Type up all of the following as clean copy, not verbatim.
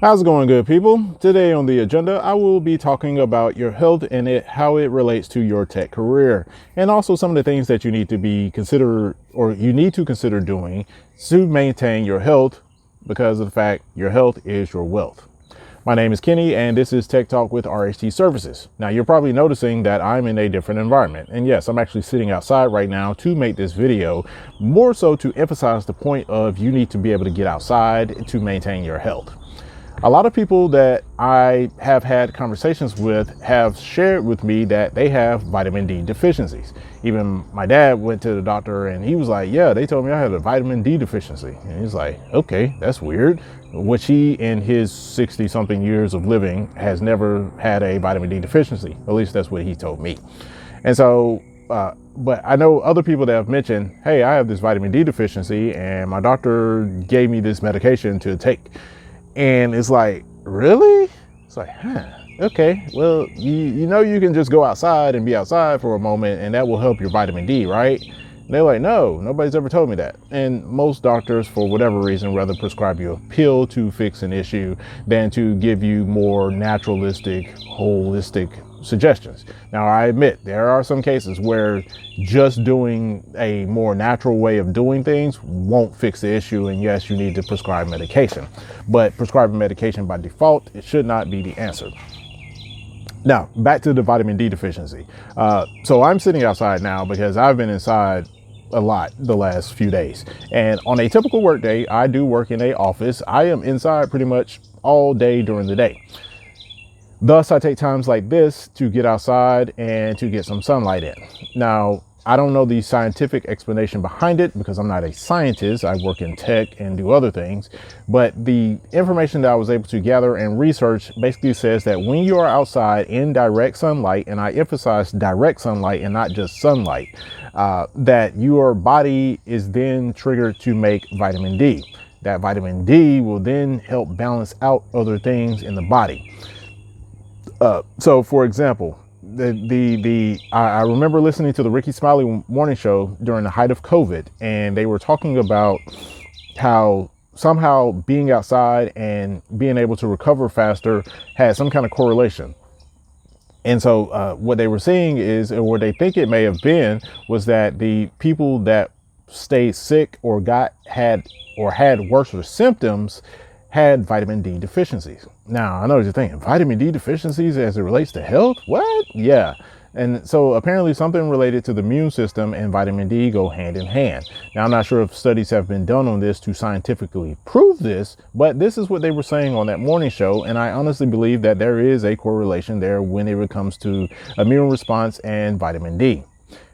How's it going, good people? Today on the agenda, I will be talking about your health and how it relates to your tech career, and also some of the things that you need to be consider or you need to consider doing to maintain your health, because of the fact your health is your wealth. My name is Kenny, and this is Tech Talk with RHT Services. Now, you're probably noticing that I'm in a different environment, and yes, I'm actually sitting outside right now to make this video, more so to emphasize the point of you need to be able to get outside to maintain your health. A lot of people that I have had conversations with have shared with me that they have vitamin D deficiencies. Even my dad went to the doctor and he was like, yeah, they told me I had a vitamin D deficiency. And he's like, okay, that's weird. Which he, in his 60 something years of living, has never had a vitamin D deficiency. At least that's what he told me. And so, but I know other people that have mentioned, hey, I have this vitamin D deficiency and my doctor gave me this medication to take. And it's like, really? It's like, okay, well, you know, you can just go outside and be outside for a moment and that will help your vitamin D, right? And they're like, no, nobody's ever told me that. And most doctors, for whatever reason, rather prescribe you a pill to fix an issue than to give you more naturalistic, holistic suggestions. Now, I admit there are some cases where just doing a more natural way of doing things won't fix the issue. And yes, you need to prescribe medication, but prescribing medication by default, it should not be the answer. Now, back to the vitamin D deficiency. So I'm sitting outside now because I've been inside a lot the last few days. And on a typical work day, I do work in an office. I am inside pretty much all day during the day. Thus, I take times like this to get outside and to get some sunlight in. Now, I don't know the scientific explanation behind it because I'm not a scientist. I work in tech and do other things. But the information that I was able to gather and research basically says that when you are outside in direct sunlight, and I emphasize direct sunlight and not just sunlight, that your body is then triggered to make vitamin D. That vitamin D will then help balance out other things in the body. So, for example, I remember listening to the Ricky Smiley morning show during the height of COVID, and they were talking about how somehow being outside and being able to recover faster had some kind of correlation. And so what they were seeing is, or what they think it may have been, was that the people that stayed sick or had worse symptoms had vitamin D deficiencies. Now, I know what you're thinking, vitamin D deficiencies as it relates to health? What? Yeah. And so apparently something related to the immune system and vitamin D go hand in hand. Now, I'm not sure if studies have been done on this to scientifically prove this, but this is what they were saying on that morning show. And I honestly believe that there is a correlation there when it comes to immune response and vitamin D.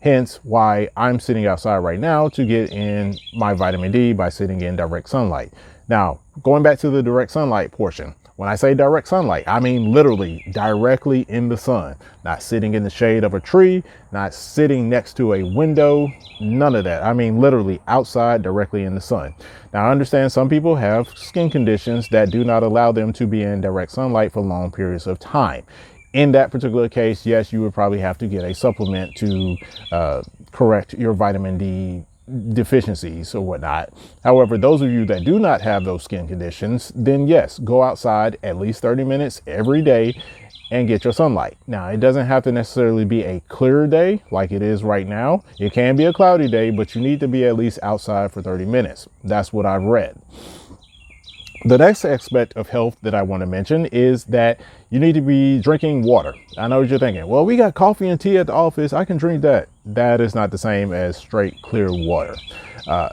Hence why I'm sitting outside right now to get in my vitamin D by sitting in direct sunlight. Now, going back to the direct sunlight portion, when I say direct sunlight, I mean literally directly in the sun, not sitting in the shade of a tree, not sitting next to a window, none of that. I mean literally outside directly in the sun. Now, I understand some people have skin conditions that do not allow them to be in direct sunlight for long periods of time. In that particular case, yes, you would probably have to get a supplement to correct your vitamin D deficiencies or whatnot. However, those of you that do not have those skin conditions, then yes, go outside at least 30 minutes every day and get your sunlight. Now, it doesn't have to necessarily be a clear day like it is right now. It can be a cloudy day, but you need to be at least outside for 30 minutes. That's what I've read. The next aspect of health that I want to mention is that you need to be drinking water. I know what you're thinking. Well, we got coffee and tea at the office. I can drink that. That is not the same as straight, clear water. I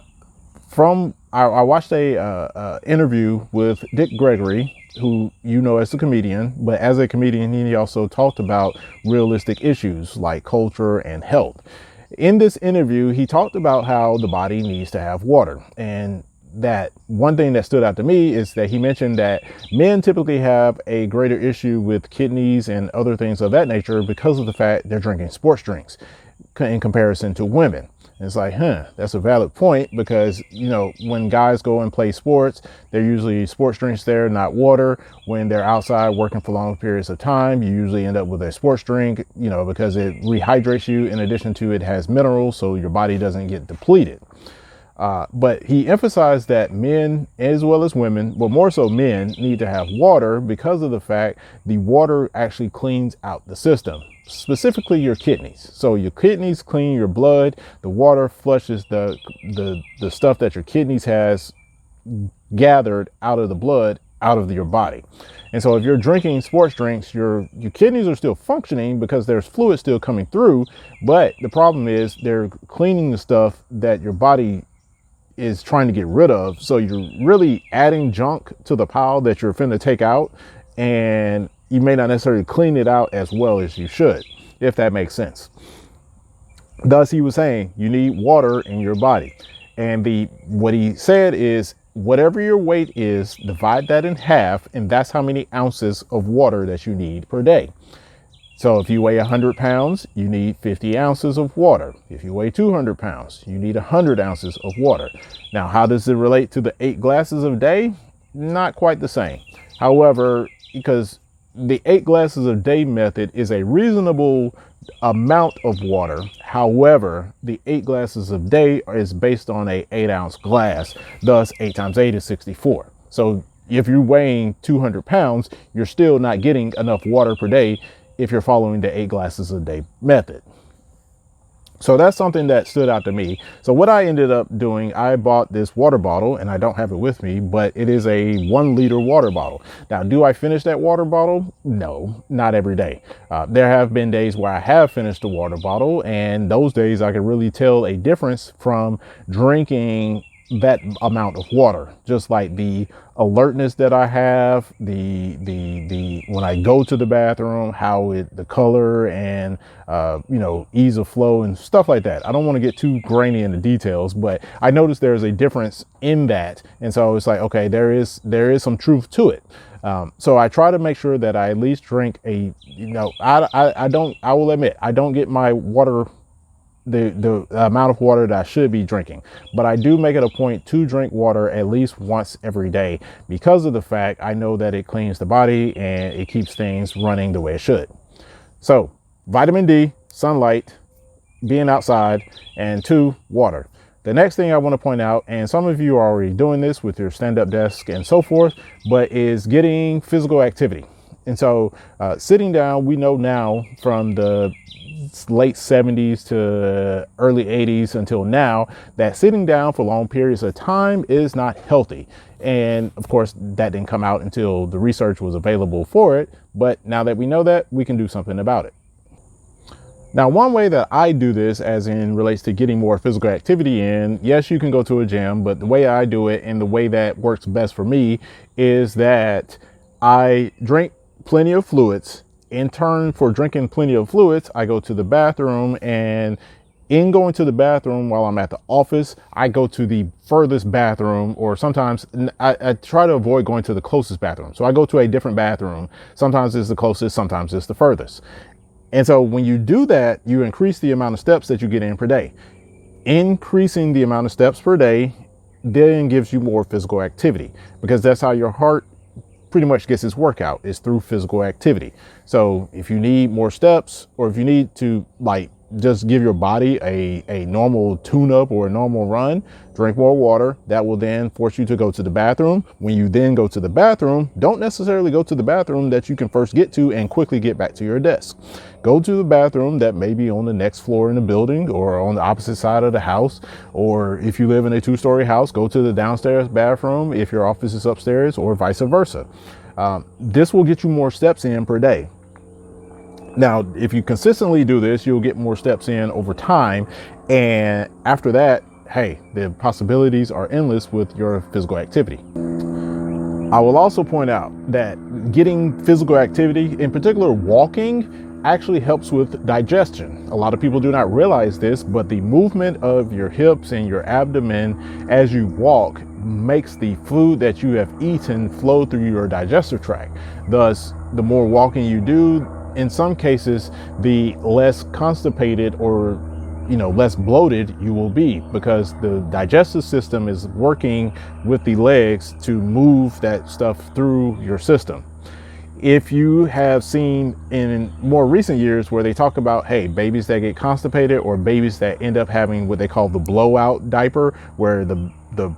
watched a interview with Dick Gregory, who you know as a comedian, but as a comedian, he also talked about realistic issues like culture and health. In this interview, he talked about how the body needs to have water, and that one thing that stood out to me is that he mentioned that men typically have a greater issue with kidneys and other things of that nature because of the fact they're drinking sports drinks in comparison to women. And it's like, that's a valid point because, you know, when guys go and play sports, they're usually sports drinks there, not water. When they're outside working for long periods of time, you usually end up with a sports drink, you know, because it rehydrates you. In addition to it has minerals, so your body doesn't get depleted. But he emphasized that men as well as women, but more so men, need to have water because of the fact the water actually cleans out the system, specifically your kidneys. So your kidneys clean your blood. The water flushes the stuff that your kidneys has gathered out of the blood out of your body. And so if you're drinking sports drinks, your kidneys are still functioning because there's fluid still coming through. But the problem is they're cleaning the stuff that your body is trying to get rid of. So you're really adding junk to the pile that you're finna take out, and you may not necessarily clean it out as well as you should, if that makes sense. Thus, he was saying you need water in your body. And what he said is whatever your weight is, divide that in half, and that's how many ounces of water that you need per day. So if you weigh 100 pounds, you need 50 ounces of water. If you weigh 200 pounds, you need 100 ounces of water. Now, how does it relate to the 8 glasses a day? Not quite the same. However, because the 8 glasses a day method is a reasonable amount of water. However, the 8 glasses a day is based on a 8-ounce glass. Thus, 8 times 8 is 64. So if you're weighing 200 pounds, you're still not getting enough water per day if you're following the 8 glasses a day method. So that's something that stood out to me. So what I ended up doing, I bought this water bottle, and I don't have it with me, but it is a 1-liter water bottle. Now, do I finish that water bottle? No, not every day. There have been days where I have finished a water bottle, and those days I can really tell a difference from drinking that amount of water. Just like the alertness that I have, the when I go to the bathroom, the color and ease of flow and stuff like that. I don't want to get too grainy in the details, but I noticed there's a difference in that, and so it's like, okay, there is some truth to it. So I try to make sure that I at least drink I will admit I don't get my water, the amount of water that I should be drinking, but I do make it a point to drink water at least once every day because of the fact I know that it cleans the body and it keeps things running the way it should. So vitamin D, sunlight, being outside, and 2, water. The next thing I want to point out, and some of you are already doing this with your stand-up desk and so forth, but is getting physical activity. And so sitting down, we know now from the late 70s to early 80s until now that sitting down for long periods of time is not healthy. And of course, that didn't come out until the research was available for it. But now that we know that, we can do something about it. Now, one way that I do this, as in relates to getting more physical activity in, yes, you can go to a gym, but the way I do it and the way that works best for me is that I drink plenty of fluids. In turn, for drinking plenty of fluids, I go to the bathroom, and in going to the bathroom while I'm at the office, I go to the furthest bathroom, or sometimes I try to avoid going to the closest bathroom. So I go to a different bathroom. Sometimes it's the closest, sometimes it's the furthest. And so when you do that, you increase the amount of steps that you get in per day. Increasing the amount of steps per day then gives you more physical activity, because that's how your heart pretty much gets its workout, is through physical activity. So if you need more steps, or if you need to just give your body a normal tune-up or a normal run, drink more water. That will then force you to go to the bathroom. When you then go to the bathroom, don't necessarily go to the bathroom that you can first get to and quickly get back to your desk. Go to the bathroom that may be on the next floor in the building or on the opposite side of the house. Or if you live in a 2-story house, go to the downstairs bathroom if your office is upstairs, or vice versa. This will get you more steps in per day. Now, if you consistently do this, you'll get more steps in over time. And after that, hey, the possibilities are endless with your physical activity. I will also point out that getting physical activity, in particular walking, actually helps with digestion. A lot of people do not realize this, but the movement of your hips and your abdomen as you walk makes the food that you have eaten flow through your digestive tract. Thus, the more walking you do, in some cases, the less constipated or less bloated you will be, because the digestive system is working with the legs to move that stuff through your system. If you have seen in more recent years where they talk about, hey, babies that get constipated or babies that end up having what they call the blowout diaper, where the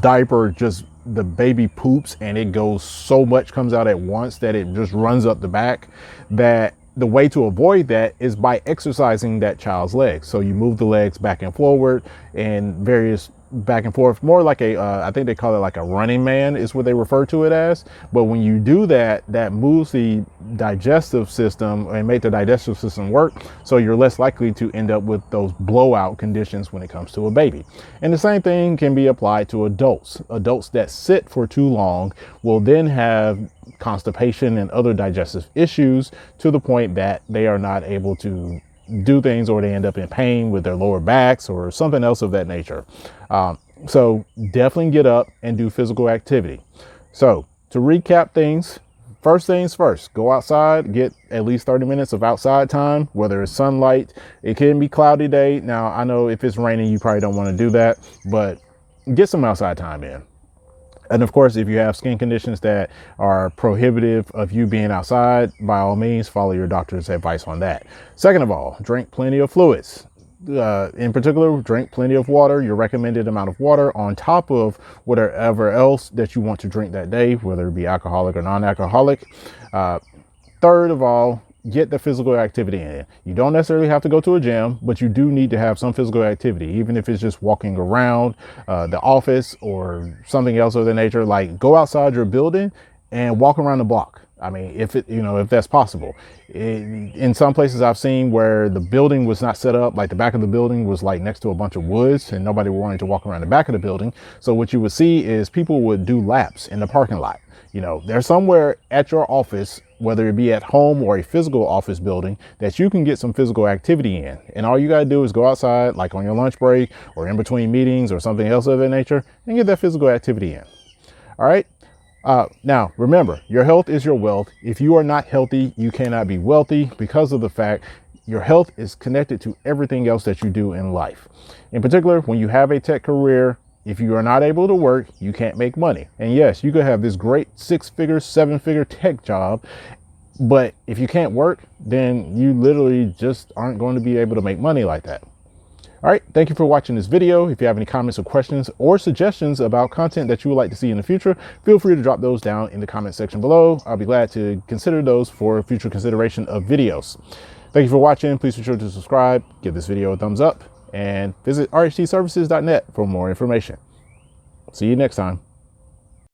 diaper just, the baby poops and it goes, so much comes out at once that it just runs up the back, that the way to avoid that is by exercising that child's legs. So you move the legs back and forward and various back and forth, more like a, I think they call it like a running man is what they refer to it as. But when you do that, that moves the digestive system and make the digestive system work. So you're less likely to end up with those blowout conditions when it comes to a baby. And the same thing can be applied to adults. Adults that sit for too long will then have constipation and other digestive issues to the point that they are not able to do things, or they end up in pain with their lower backs or something else of that nature. So definitely get up and do physical activity. So to recap things first, go outside, get at least 30 minutes of outside time, whether it's sunlight. It can be cloudy day. Now, I know if it's raining, you probably don't want to do that, but get some outside time in. And of course, if you have skin conditions that are prohibitive of you being outside, by all means, follow your doctor's advice on that. Second of all, drink plenty of fluids. In particular, drink plenty of water, your recommended amount of water on top of whatever else that you want to drink that day, whether it be alcoholic or non-alcoholic. Third of all, get the physical activity in. You don't necessarily have to go to a gym, but you do need to have some physical activity, even if it's just walking around the office or something else of the nature. Like, go outside your building and walk around the block. I mean, if that's possible. In some places I've seen where the building was not set up, like the back of the building was like next to a bunch of woods and nobody wanted to walk around the back of the building. So what you would see is people would do laps in the parking lot. There's somewhere at your office, whether it be at home or a physical office building, that you can get some physical activity in. And all you got to do is go outside, like on your lunch break or in between meetings or something else of that nature, and get that physical activity in. All right. Now, remember, your health is your wealth. If you are not healthy, you cannot be wealthy, because of the fact your health is connected to everything else that you do in life. In particular, when you have a tech career, if you are not able to work, you can't make money. And yes, you could have this great 6-figure, 7-figure tech job, but if you can't work, then you literally just aren't going to be able to make money like that. All right. Thank you for watching this video. If you have any comments or questions or suggestions about content that you would like to see in the future, feel free to drop those down in the comment section below. I'll be glad to consider those for future consideration of videos. Thank you for watching. Please be sure to subscribe, give this video a thumbs up, and visit rhtservices.net for more information. See you next time.